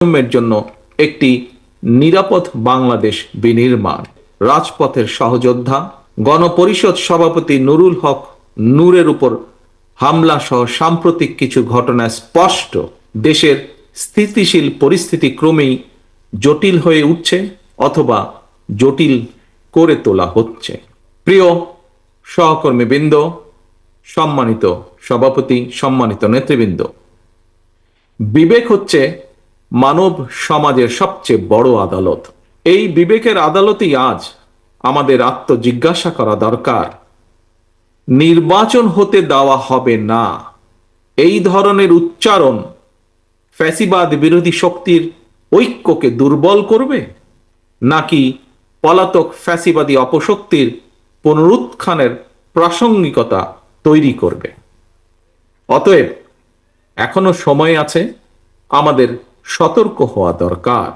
প্রজন্মের জন্য একটি নিরাপদ বাংলাদেশ বিনির্মাণ। রাজপথের সহযোদ্ধা গণপরিষদ সভাপতি নুরুল হক নূরের উপর হামলা সহ সাম্প্রতিক কিছু ঘটনা স্পষ্ট দেশের স্থিতিশীল পরিস্থিতি ক্রমেই জটিল হয়ে উঠছে অথবা জটিল করে তোলা হচ্ছে। প্রিয় সহকর্মীবৃন্দ, সম্মানিত সভাপতি, সম্মানিত নেতৃবৃন্দ, বিবেক হচ্ছে মানব সমাজের সবচেয়ে বড় আদালত। এই বিবেকের আদালতেই আজ আমাদের আত্মজিজ্ঞাসা করা দরকার, নির্বাচন হতে দেওয়া হবে না, এই ধরনের উচ্চারণ ফ্যাসিবাদ বিরোধী শক্তির ঐক্যকে দুর্বল করবে, নাকি পলাতক ফ্যাসিবাদী অপশক্তির পুনরুত্থানের প্রাসঙ্গিকতা তৈরি করবে? অতএব এখনো সময় আছে, আমাদের সতর্ক হওয়া দরকার।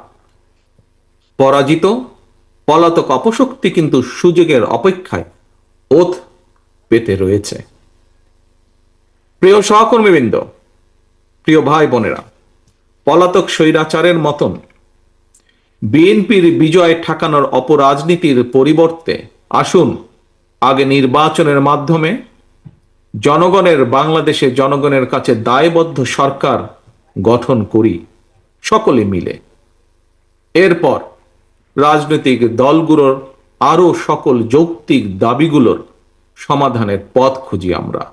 পরাজিত পলাতক অপশক্তি কিন্তু সুযোগের অপেক্ষায় ওত পেতে রয়েছে। প্রিয় সহকর্মীবৃন্দ, প্রিয় ভাই বোনেরা, পলাতক স্বৈরাচারের মতন বিএনপির বিজয় ঠেকানোর অপরাজনীতির পরিবর্তে আসুন আগে নির্বাচনের মাধ্যমে জনগণের বাংলাদেশে জনগণের কাছে দায়বদ্ধ সরকার গঠন করি সকলে মিলে। এরপর রাজনৈতিক দলগুলোর আরো সকল যৌক্তিক দাবিগুলোর সমাধানের পথ খুঁজি আমরা।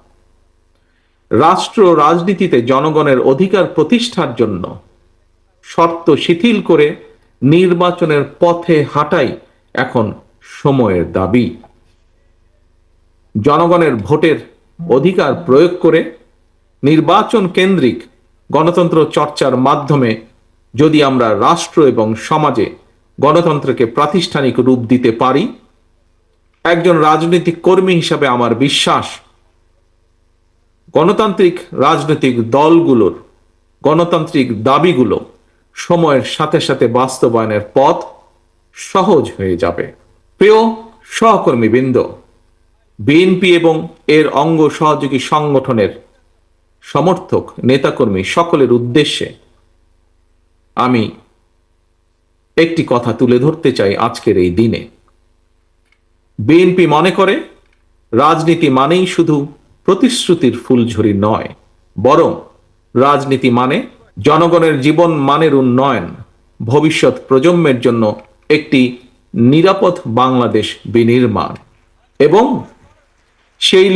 রাষ্ট্র রাজনীতিতে জনগণের অধিকার প্রতিষ্ঠার জন্য শর্ত শিথিল করে নির্বাচনের পথে হাঁটাই এখন সময়ের দাবি। জনগণের ভোটের অধিকার প্রয়োগ করে নির্বাচন কেন্দ্রিক গণতন্ত্র চর্চার মাধ্যমে যদি আমরা রাষ্ট্র এবং সমাজে গণতন্ত্রকে প্রাতিষ্ঠানিক রূপ দিতে পারি, একজন রাজনৈতিক কর্মী হিসাবে আমার বিশ্বাস গণতান্ত্রিক রাজনৈতিক দলগুলোর গণতান্ত্রিক দাবিগুলো সময়ের সাথে সাথে বাস্তবায়নের পথ সহজ হয়ে যাবে। প্রিয় সহকর্মীবৃন্দ, বিএনপি এবং এর অঙ্গ সহযোগী সংগঠনের সমর্থক নেতাকর্মী সকলের উদ্দেশ্যে আমি একটি কথা তুলে ধরতে চাই আজকের এই দিনে। বিএনপি মনে করে রাজনীতি মানেই শুধু প্রতিশ্রুতির ফুলঝুরি নয়, বরং রাজনীতি মানে জনগণের জীবন মানের উন্নয়ন, ভবিষ্যৎ প্রজন্মের জন্য একটি নিরাপদ বাংলাদেশ বিনির্মাণ। এবং সেই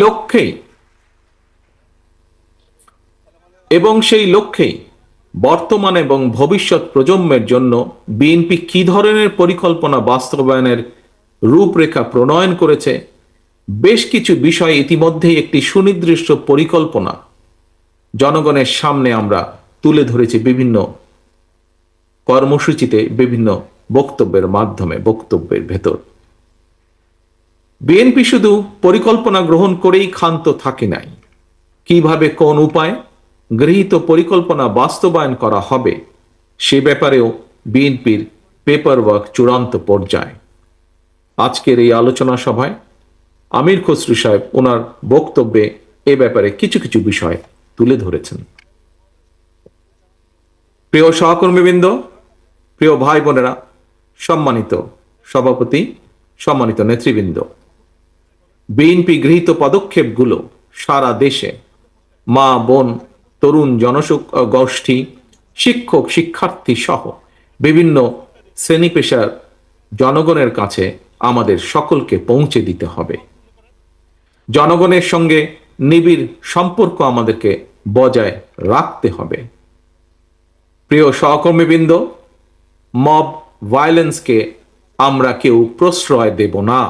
লক্ষ্যেই বর্তমান এবং ভবিষ্যৎ প্রজন্মের জন্য বিএনপি কি ধরনের পরিকল্পনা বাস্তবায়নের রূপরেখা প্রণয়ন করেছে, বেশ কিছু বিষয় ইতিমধ্যেই একটি সুনির্দিষ্ট পরিকল্পনা জনগণের সামনে আমরা তুলে ধরেছি বিভিন্ন কর্মসূচিতে, বিভিন্ন বক্তব্যের মাধ্যমে, বক্তব্যের ভেতর। বিএনপি শুধু পরিকল্পনা গ্রহণ করেই ক্ষান্ত থাকে নাই, কিভাবে কোন উপায় গৃহীত পরিকল্পনা বাস্তবায়ন করা হবে সে ব্যাপারেও বিএনপির পেপার ওয়ার্ক চূড়ান্ত পর্যায়ে। আজকের এই আলোচনা সভায় আমির খসরু সাহেব ওনার বক্তব্যে এ ব্যাপারে কিছু কিছু বিষয় তুলে ধরেছেন। প্রিয় সহকর্মীবৃন্দ, প্রিয় ভাই বোনেরা, সম্মানিত সভাপতি, সম্মানিত নেতৃবৃন্দ, বিএনপি গৃহীত পদক্ষেপগুলো সারা দেশে মা, বোন, তরুণ জনগোষ্ঠী, শিক্ষক, শিক্ষার্থী সহ বিভিন্ন শ্রেণী পেশার জনগণের কাছে আমাদের সকলকে পৌঁছে দিতে হবে। জনগণের সঙ্গে নিবিড় সম্পর্ক আমাদেরকে বজায় রাখতে হবে। প্রিয় সহকর্মীবৃন্দ, মব ভায়োলেন্সকে আমরা কেউ প্রশ্রয় দেব না।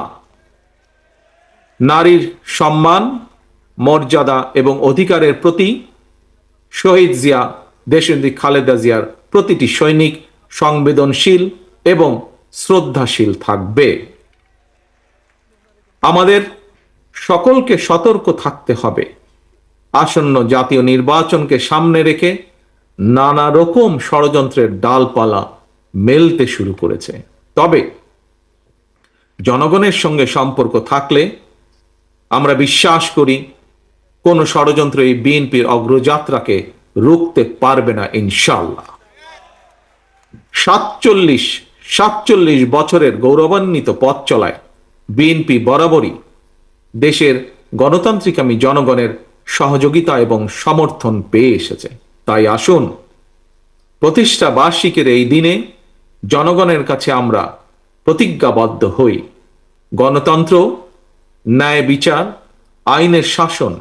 নারীর সম্মান, মর্যাদা এবং অধিকারের প্রতি শহীদ জিয়া, দেশনেত্রী খালেদা জিয়ার প্রতিটি সৈনিক সংবেদনশীল এবং শ্রদ্ধাশীল থাকবে। আমাদের সকলকে সতর্ক থাকতে হবে। আসন্ন জাতীয় নির্বাচনকে সামনে রেখে নানা রকম ষড়যন্ত্রের ডালপালা মেলতে শুরু করেছে। তবে জনগণের সঙ্গে সম্পর্ক থাকলে আমরা বিশ্বাস করি কোন ষড়যন্ত্র এই বিএনপির অগ্রযাত্রাকে রুখতে পারবে না ইনশাআল্লাহ। সাতচল্লিশ বছরের গৌরবান্বিত পথ চলায় বিএনপি বরাবরই দেশের গণতান্ত্রিকামী জনগণের সহযোগিতা এবং সমর্থন পেয়ে এসেছে। তাই আসুন প্রতিষ্ঠা বার্ষিকীর এই দিনে জনগণের কাছে আমরা প্রতিজ্ঞাবদ্ধ হই, গণতন্ত্র, ন্যায় বিচার, আইনের শাসন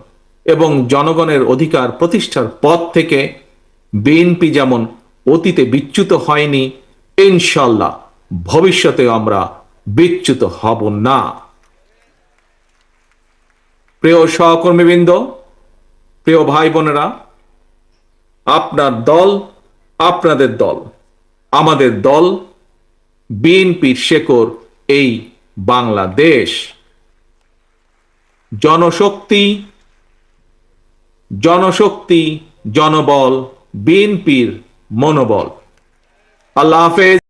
এবং জনগণের অধিকার প্রতিষ্ঠার পথ থেকে বিএনপি যেমন অতীতে বিচ্যুত হয়নি, ইনশাল্লাহ ভবিষ্যতে আমরা বিচ্যুত হব না। প্রিয় সহকর্মীবৃন্দ, প্রিয় ভাই বোনেরা, আপনার দল, আপনাদের দল, আমাদের দল, বিএনপির শেকড় এই বাংলাদেশ। জনশক্তি, জনশক্তি, জনবল, বিএনপির মনোবল। আল্লাহ হাফেজ।